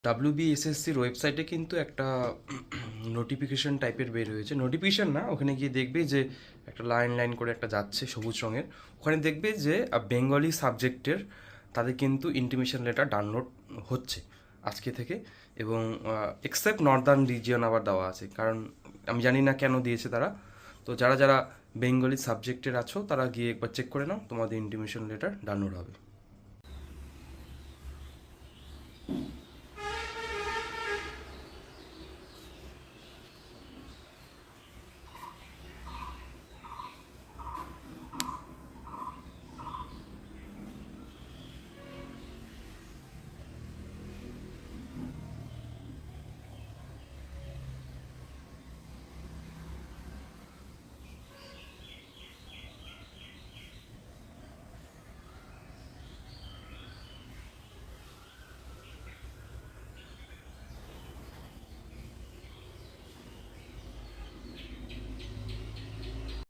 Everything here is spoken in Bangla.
WBSSCর ওয়েবসাইটে কিন্তু একটা নোটিফিকেশন টাইপের বের হয়েছে, নোটিফিকেশন না, ওখানে গিয়ে দেখবে যে একটা লাইন লাইন করে একটা যাচ্ছে সবুজ রঙের, ওখানে দেখবে যে বেঙ্গলি সাবজেক্টের তাদের কিন্তু ইন্টিমেশন লেটার ডাউনলোড হচ্ছে আজকে থেকে, এবং এক্সেপ্ট নর্দার্ন রিজিয়ন আবার দেওয়া আছে, কারণ আমি জানি না কেন দিয়েছে তারা। তো যারা যারা বেঙ্গলি সাবজেক্টের আছো তারা গিয়ে একবার চেক করে নাও, তোমাদের ইন্টিমেশন লেটার ডাউনলোড হবে।